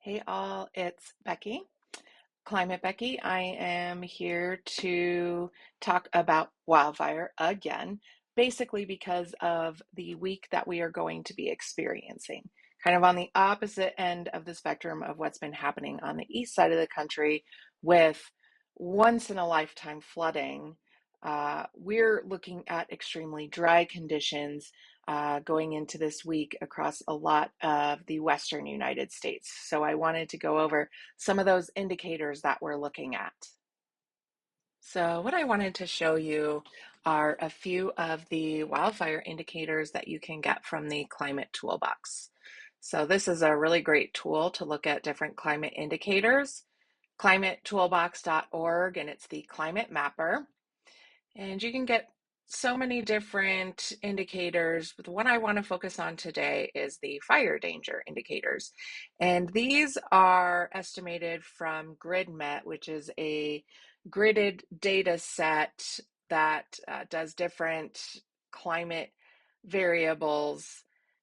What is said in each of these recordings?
Hey all, it's Becky, Climate Becky. I am here to talk about wildfire again, basically because of the week that we are going to be experiencing, kind of on the opposite end of the spectrum of what's been happening on the east side of the country with once in a lifetime flooding. We're looking at extremely dry conditions going into this week across a lot of the western United States. So I wanted to go over some of those indicators that we're looking at. So what I wanted to show you are a few of the wildfire indicators that you can get from the Climate Toolbox. So this is a really great tool to look at different climate indicators, climatetoolbox.org, and it's the climate mapper. And you can get so many different indicators, but the one I want to focus on today is the fire danger indicators. And these are estimated from GridMet, which is a gridded data set that does different climate variables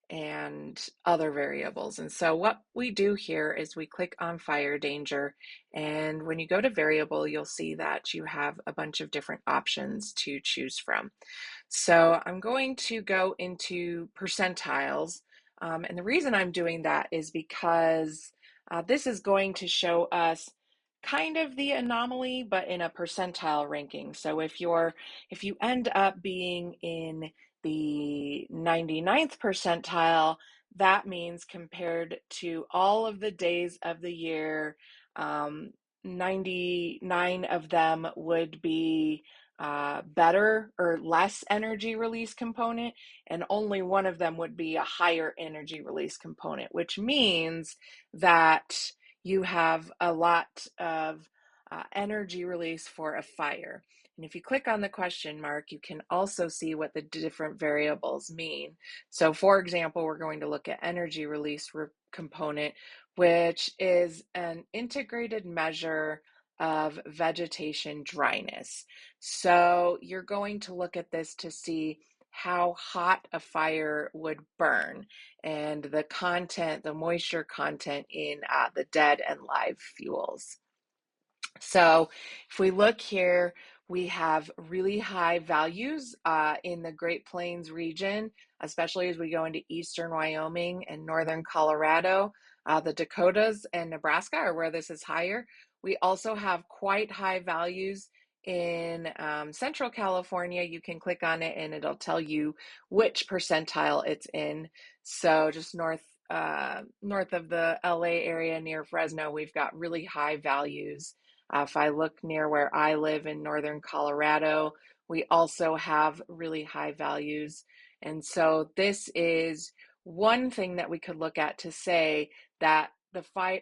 and other variables. And so what we do here is we click on fire danger, and when you go to variable, you'll see that you have a bunch of different options to choose from. So I'm going to go into percentiles. And the reason I'm doing that is because this is going to show us kind of the anomaly, but in a percentile ranking. So if you end up being in the 99th percentile, that means compared to all of the days of the year, 99 of them would be better or less energy release component, and only one of them would be a higher energy release component, which means that you have a lot of energy release for a fire. And if you click on the question mark, you can also see what the different variables mean. So for example, we're going to look at energy release component, which is an integrated measure of vegetation dryness. So you're going to look at this to see how hot a fire would burn and the content, the moisture content in the dead and live fuels. So if we look here, we have really high values in the Great Plains region, especially as we go into eastern Wyoming and northern Colorado. The Dakotas and Nebraska are where this is higher. We also have quite high values in Central California. You can click on it and it'll tell you which percentile it's in. So just north of the LA area near Fresno, we've got really high values. If I look near where I live in northern Colorado, we also have really high values. And so this is one thing that we could look at to say that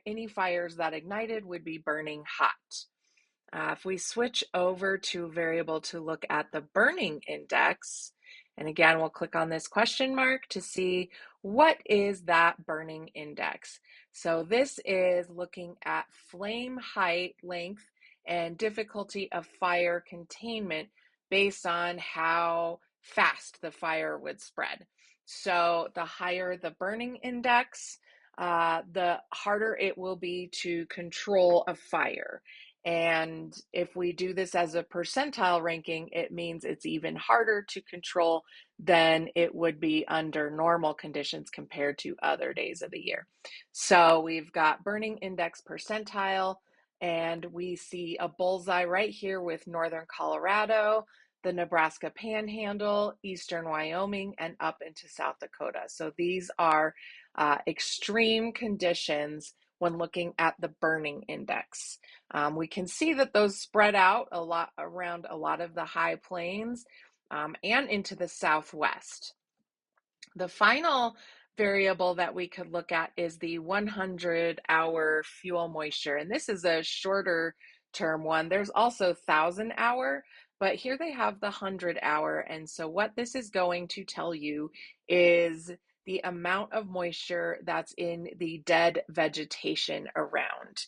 any fires that ignited would be burning hot. If we switch over to a variable to look at the burning index, and again, we'll click on this question mark to see what is that burning index. So this is looking at flame height, length, and difficulty of fire containment based on how fast the fire would spread. So the higher the burning index, the harder it will be to control a fire. And if we do this as a percentile ranking, it means it's even harder to control than it would be under normal conditions compared to other days of the year. So we've got burning index percentile, and we see a bullseye right here with northern Colorado, the Nebraska Panhandle, eastern Wyoming, and up into South Dakota. So these are extreme conditions when looking at the burning index. We can see that those spread out a lot around a lot of the high plains and into the southwest. The final variable that we could look at is the 100-hour fuel moisture, and this is a shorter term one. There's also 1,000-hour, but here they have the 100-hour, and so what this is going to tell you is the amount of moisture that's in the dead vegetation around.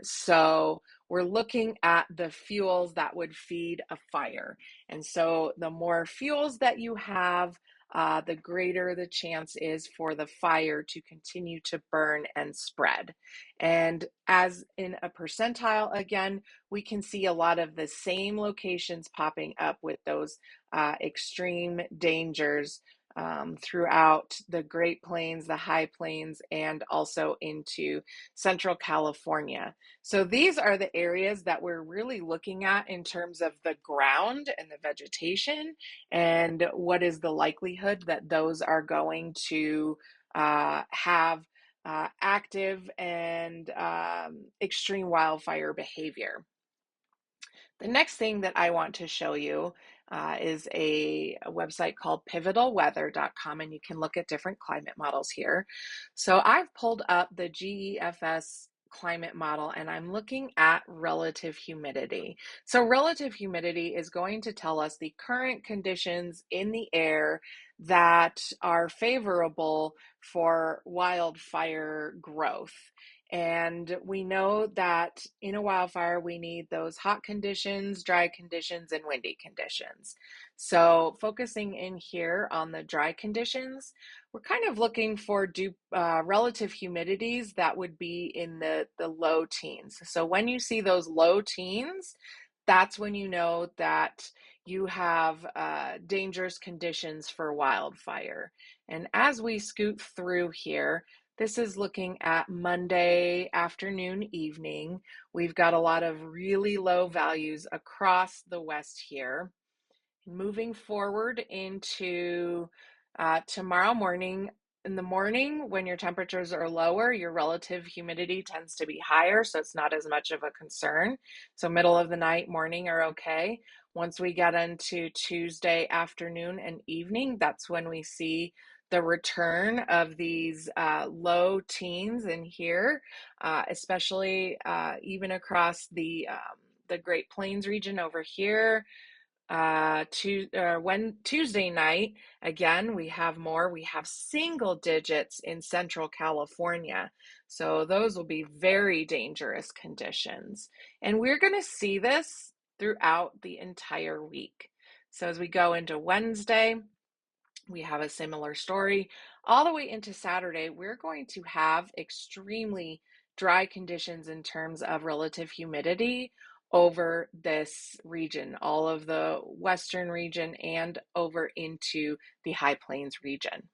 So we're looking at the fuels that would feed a fire, and so the more fuels that you have, the greater the chance is for the fire to continue to burn and spread. And as in a percentile, again, we can see a lot of the same locations popping up with those extreme dangers throughout the Great Plains, the High Plains, and also into Central California. So these are the areas that we're really looking at in terms of the ground and the vegetation, and what is the likelihood that those are going to have active and extreme wildfire behavior. The next thing that I want to show you is a website called pivotalweather.com, and you can look at different climate models here. So I've pulled up the GEFS climate model, and I'm looking at relative humidity. So relative humidity is going to tell us the current conditions in the air that are favorable for wildfire growth. And we know that in a wildfire, we need those hot conditions, dry conditions, and windy conditions. So focusing in here on the dry conditions, we're kind of looking for relative humidities that would be in the low teens. So when you see those low teens, that's when you know that you have dangerous conditions for wildfire. And as we scoot through here, this is looking at Monday afternoon, evening. We've got a lot of really low values across the west here. Moving forward into tomorrow morning, in the morning, when your temperatures are lower, your relative humidity tends to be higher, so it's not as much of a concern. So middle of the night, morning are okay. Once we get into Tuesday afternoon and evening, that's when we see the return of these low teens in here, especially even across the Great Plains region over here. When Tuesday night, again, we have more. We have single digits in Central California. So those will be very dangerous conditions. And we're going to see this throughout the entire week. So as we go into Wednesday, we have a similar story. All the way into Saturday, we're going to have extremely dry conditions in terms of relative humidity over this region, all of the western region and over into the High Plains region.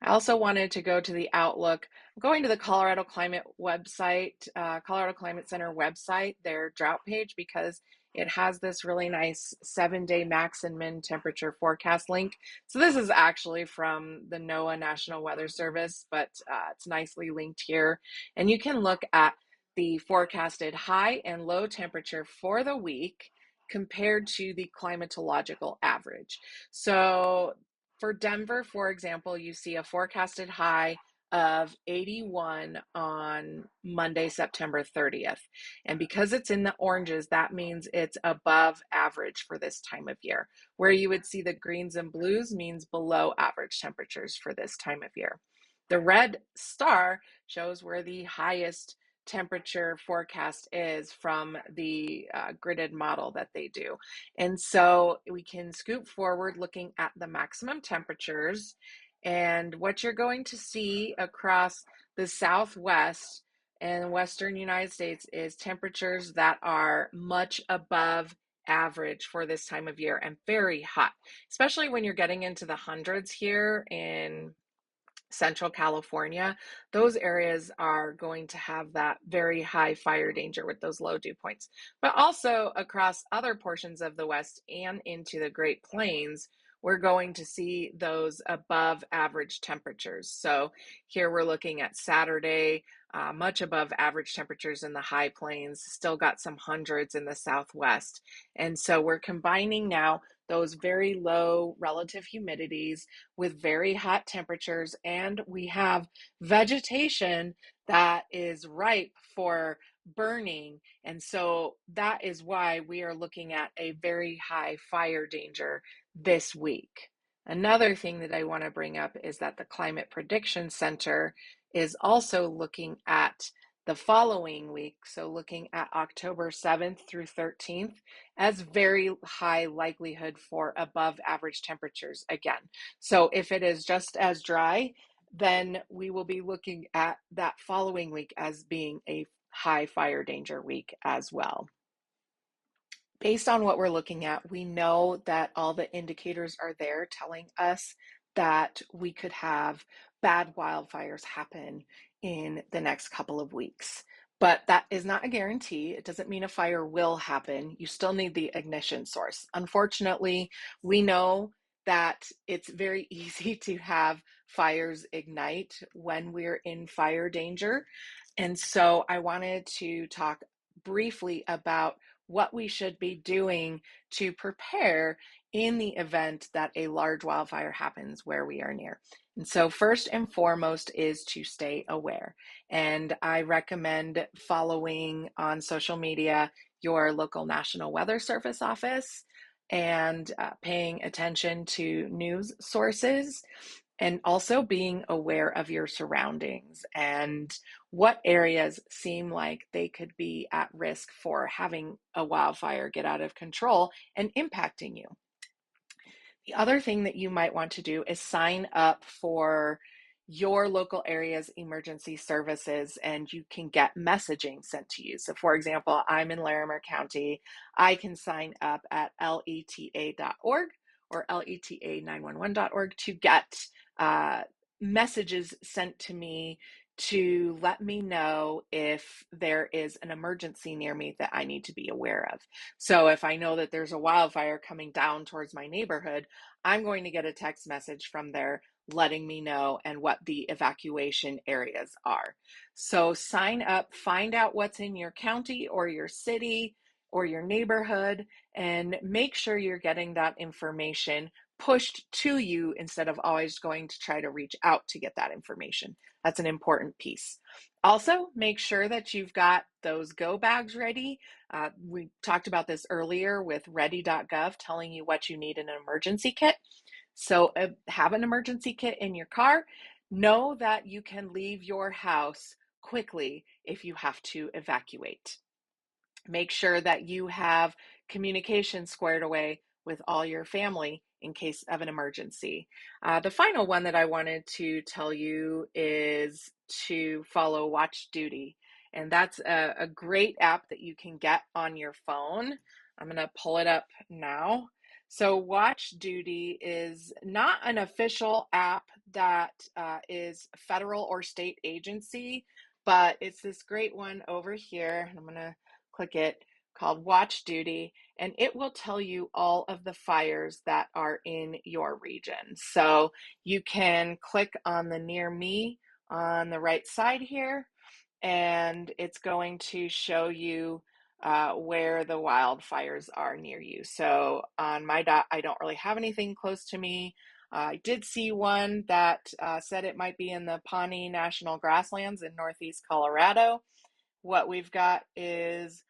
I also wanted to go to the outlook. I'm going to the Colorado Climate website, Colorado Climate Center website, their drought page, because it has this really nice 7-day max and min temperature forecast link. So this is actually from the NOAA National Weather Service, but it's nicely linked here. And you can look at the forecasted high and low temperature for the week compared to the climatological average. So for Denver, for example, you see a forecasted high of 81 on Monday, September 30th. And because it's in the oranges, that means it's above average for this time of year. Where you would see the greens and blues means below average temperatures for this time of year. The red star shows where the highest temperature forecast is from the gridded model that they do. And so we can scoop forward looking at the maximum temperatures, and what you're going to see across the Southwest and Western United States is temperatures that are much above average for this time of year and very hot, especially when you're getting into the hundreds here in Central California. Those areas are going to have that very high fire danger with those low dew points. But also across other portions of the West and into the Great Plains, we're going to see those above average temperatures. So here we're looking at Saturday, much above average temperatures in the High Plains, still got some hundreds in the Southwest. And so we're combining now those very low relative humidities with very hot temperatures, and we have vegetation that is ripe for burning. And so that is why we are looking at a very high fire danger this week. Another thing that I want to bring up is that the Climate Prediction Center is also looking at the following week, so looking at October 7th through 13th, as very high likelihood for above average temperatures again. So if it is just as dry, then we will be looking at that following week as being a high fire danger week as well. Based on what we're looking at, we know that all the indicators are there telling us that we could have bad wildfires happen in the next couple of weeks. But that is not a guarantee. It doesn't mean a fire will happen. You still need the ignition source. Unfortunately, we know that it's very easy to have fires ignite when we're in fire danger. And so I wanted to talk briefly about what we should be doing to prepare in the event that a large wildfire happens where we are near. And so, first and foremost, is to stay aware. And I recommend following on social media your local National Weather Service office and paying attention to news sources, and also being aware of your surroundings and what areas seem like they could be at risk for having a wildfire get out of control and impacting you. The other thing that you might want to do is sign up for your local area's emergency services, and you can get messaging sent to you. So, for example, I'm in Larimer County. I can sign up at leta.org or leta911.org to get messages sent to me to let me know if there is an emergency near me that I need to be aware of. So if I know that there's a wildfire coming down towards my neighborhood, I'm going to get a text message from there letting me know and what the evacuation areas are. So sign up, find out what's in your county or your city or your neighborhood, and make sure you're getting that information pushed to you instead of always going to try to reach out to get that information. That's an important piece. Also, make sure that you've got those go bags ready. We talked about this earlier with ready.gov telling you what you need in an emergency kit. So have an emergency kit in your car. Know that you can leave your house quickly if you have to evacuate. Make sure that you have communication squared away with all your family in case of an emergency. The final one that I wanted to tell you is to follow Watch Duty. And that's a great app that you can get on your phone. I'm going to pull it up now. So Watch Duty is not an official app that is federal or state agency, but it's this great one over here. I'm going to click it, called Watch Duty, and it will tell you all of the fires that are in your region. So you can click on the Near Me on the right side here, and it's going to show you where the wildfires are near you. So on my dot, I don't really have anything close to me. I did see one that said it might be in the Pawnee National Grasslands in northeast Colorado. What we've got is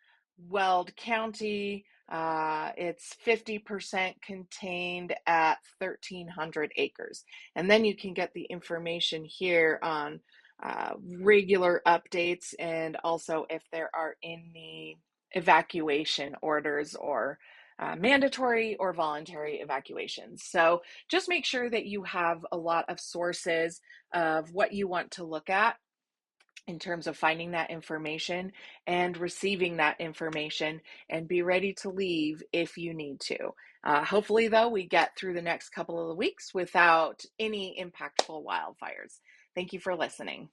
Weld County. It's 50% contained at 1,300 acres. And then you can get the information here on regular updates and also if there are any evacuation orders or mandatory or voluntary evacuations. So just make sure that you have a lot of sources of what you want to look at in terms of finding that information and receiving that information, and be ready to leave if you need to. Hopefully, though, we get through the next couple of weeks without any impactful wildfires. Thank you for listening.